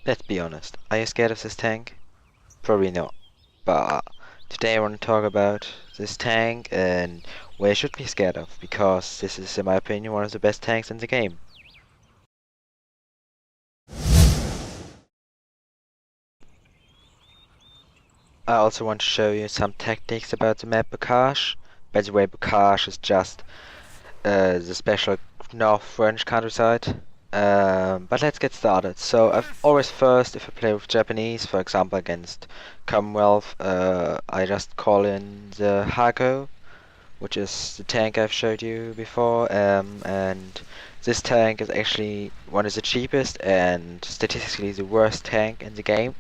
Let's be honest. Are you scared of this tank? Probably not. But today I want to talk about this tank and what you should be scared of, because this is, in my opinion, one of the best tanks in the game. I also want to show you some tactics about the map Bocage. By the way, Bocage is just the special North French countryside. But let's get started. So I've always first, if I play with Japanese, for example against Commonwealth, I just call in the Ha-Go, which is the tank I've showed you before, and this tank is actually one of the cheapest and statistically the worst tank in the game,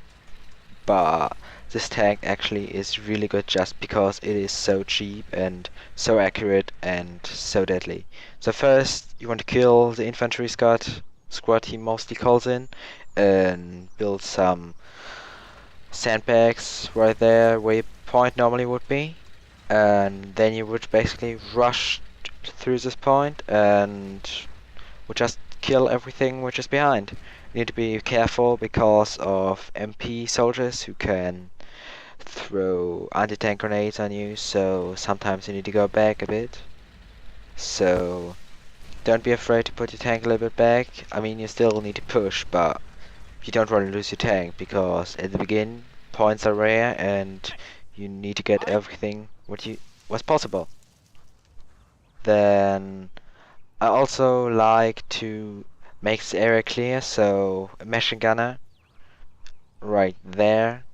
but this tank actually is really good just because it is so cheap and so accurate and so deadly. So first you want to kill the infantry squad he mostly calls in, and build some sandbags right there where your point normally would be, and then you would basically rush through this point and would just kill everything which is behind. You need to be careful because of MP soldiers who can throw anti-tank grenades on you, so sometimes you need to go back a bit. So don't be afraid to put your tank a little bit back. I mean, you still need to push, but you don't want to lose your tank, because at the beginning points are rare and you need to get everything what's possible. Then I also like to make the area clear, so a machine gunner right there,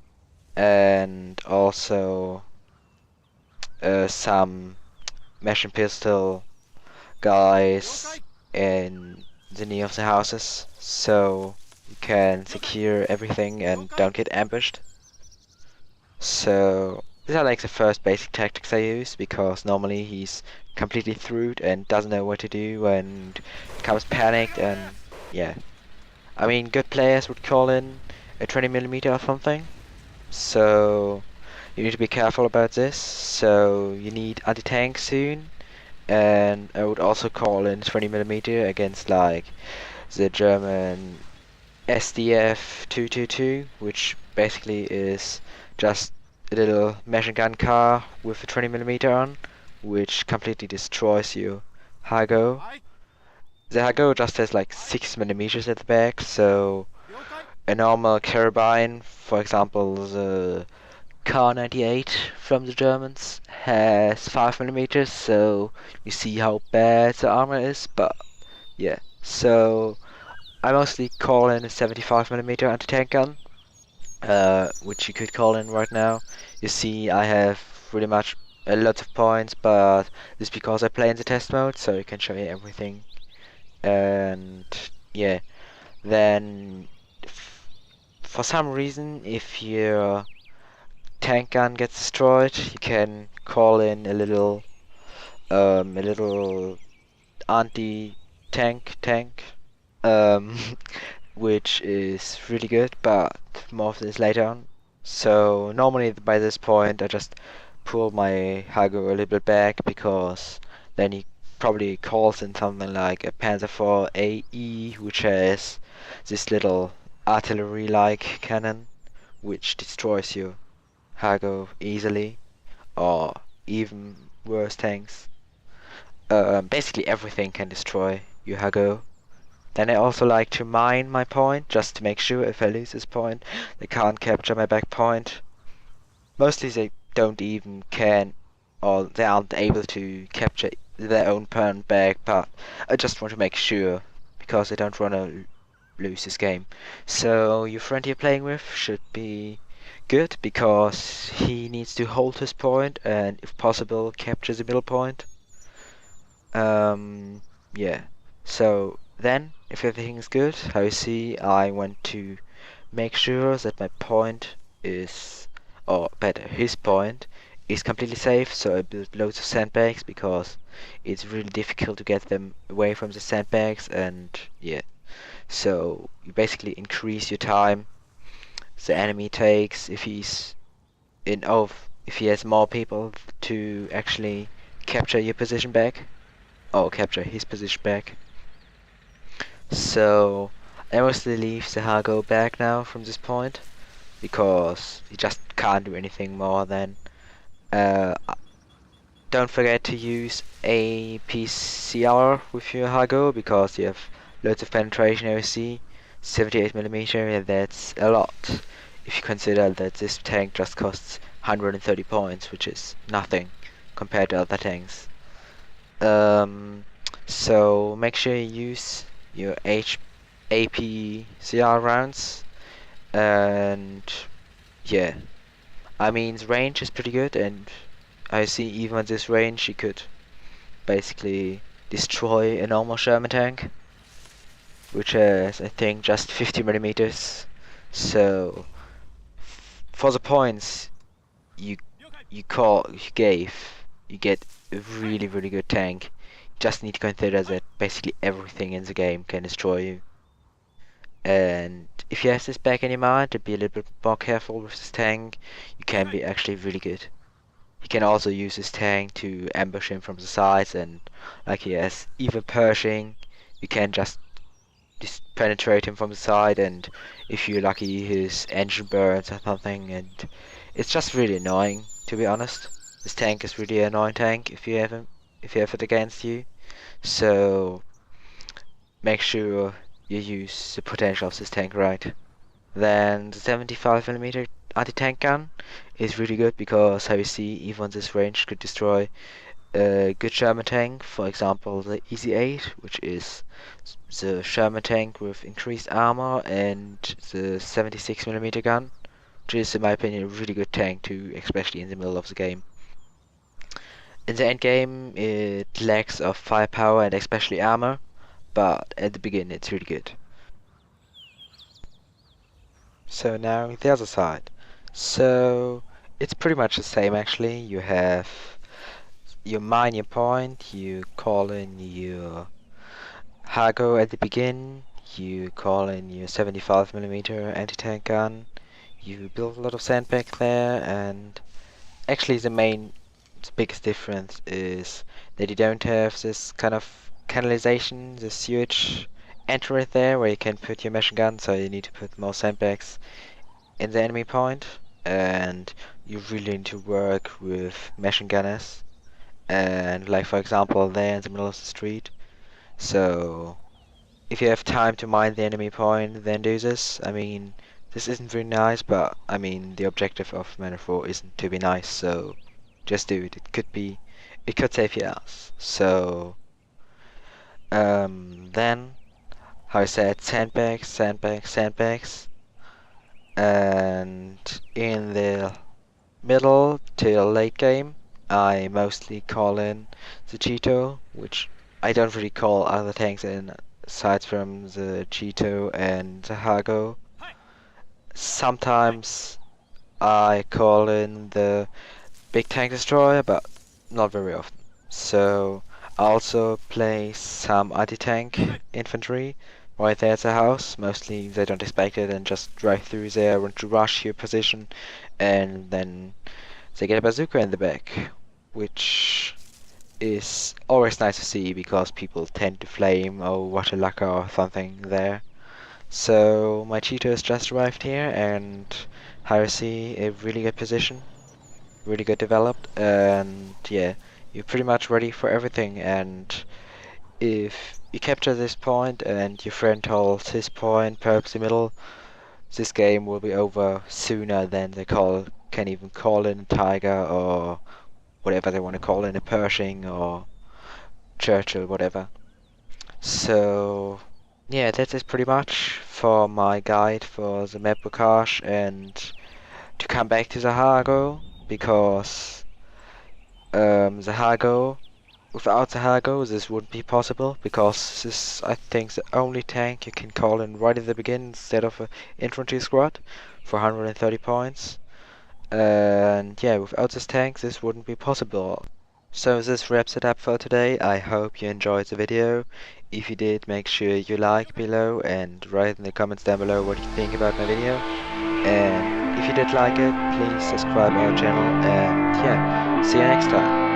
and also some machine pistol guys in the near of the houses, so you can secure everything and don't get ambushed. So these are like the first basic tactics I use, because normally he's completely through and doesn't know what to do and becomes panicked, and yeah. I mean, good players would call in a 20mm or something, so you need to be careful about this. So you need anti-tank soon, and I would also call in 20mm against like the German SDF 222, which basically is just a little machine gun car with a 20mm on, which completely destroys your Ha-Go. The Ha-Go just has like 6mm at the back, so a normal carabine, for example the K98 from the Germans, has 5mm, so you see how bad the armor is, but yeah. So I mostly call in a 75mm anti-tank gun, which you could call in right now. You see I have pretty much a lot of points, but this is because I play in the test mode, so I can show you everything. And yeah, then for some reason, if your tank gun gets destroyed, you can call in a little anti-tank, um, which is really good, but more of this later on. So normally by this point I just pull my Ha-Go a little bit back, because then he probably calls in something like a Panzer IV AE, which has this little artillery-like cannon which destroys your Ha-Go easily, or even worse tanks. Basically everything can destroy your Ha-Go. Then I also like to mine my point, just to make sure if I lose this point, they can't capture my back point. Mostly they don't even can, or they aren't able to capture their own point back, but I just want to make sure, because I don't want to lose this game. So your friend you're playing with should be good, because he needs to hold his point and, if possible, capture the middle point. Yeah. So then, if everything is good, how you see, I want to make sure that my point is, or better, his point is completely safe. So I build loads of sandbags, because it's really difficult to get them away from the sandbags, and yeah. So you basically increase your time the enemy takes if he has more people to actually capture your position back, or capture his position back. So I mostly leave the Ha-Go back now from this point because you just can't do anything more than uh, don't forget to use a PCR with your Ha-Go because you have loads of penetration OC, 78mm, that's a lot. If you consider that this tank just costs 130 points, which is nothing compared to other tanks. Um, so make sure you use your APCR rounds, and yeah, I mean the range is pretty good, and I see even at this range you could basically destroy a normal Sherman tank, which is I think just 50mm. So for the points you you get a really good tank. You just need to consider that basically everything in the game can destroy you. And if you have this back in your mind to be a little bit more careful with this tank, you can be actually really good. You can also use this tank to ambush him from the sides, and like he has even Pershing, you can just penetrate him from the side, and if you're lucky his engine burns or something, and it's just really annoying, to be honest. This tank is really an annoying tank if you have it against you. So make sure you use the potential of this tank right. Then the 75mm anti-tank gun is really good because how you see even on this range could destroy a good Sherman tank, for example the Easy 8, which is the Sherman tank with increased armor, and the 76mm gun, which is in my opinion a really good tank too, especially in the middle of the game. In the end game it lacks of firepower and especially armor, but at the beginning it's really good. So now the other side. So it's pretty much the same actually. You mine your point, you call in your Ha-Go at the beginning, you call in your 75mm anti-tank gun, you build a lot of sandbags there, and actually the biggest difference is that you don't have this kind of canalization, the sewage entry there where you can put your machine gun, so you need to put more sandbags in the enemy point, and you really need to work with machine gunners, and like for example there in the middle of the street. So if you have time to mine the enemy point, then do this. I mean, this isn't very nice, but I mean the objective of Man of War isn't to be nice, so just do it. It could save your ass. So then how I said, sandbags, and in the middle till late game, I mostly call in the Cheeto, which I don't really call other tanks in aside from the Cheeto and the Ha-Go. Sometimes I call in the big tank destroyer, but not very often. So I also play some anti-tank infantry right there at the house. Mostly they don't expect it and just drive through there, want to rush your position, and then they get a bazooka in the back, which is always nice to see because people tend to flame or water lacquer or something there. So my Cheetos just arrived here, and how you see a really good position, really good developed, and yeah, you're pretty much ready for everything. And if you capture this point and your friend holds his point, perhaps the middle, this game will be over sooner than can even call in a Tiger or whatever they want to call in a Pershing or Churchill, whatever. So yeah, that is pretty much for my guide for the map Bocage, and to come back to the Ha-Go, because the Ha-Go, without the Ha-Go this wouldn't be possible, because this is I think the only tank you can call in right at the beginning instead of an infantry squad for 130 points. And yeah, without this tank this wouldn't be possible. So this wraps it up for today. I hope you enjoyed the video. If you did, make sure you like below and write in the comments down below what you think about my video. And if you did like it, please subscribe our channel, and yeah, see you next time.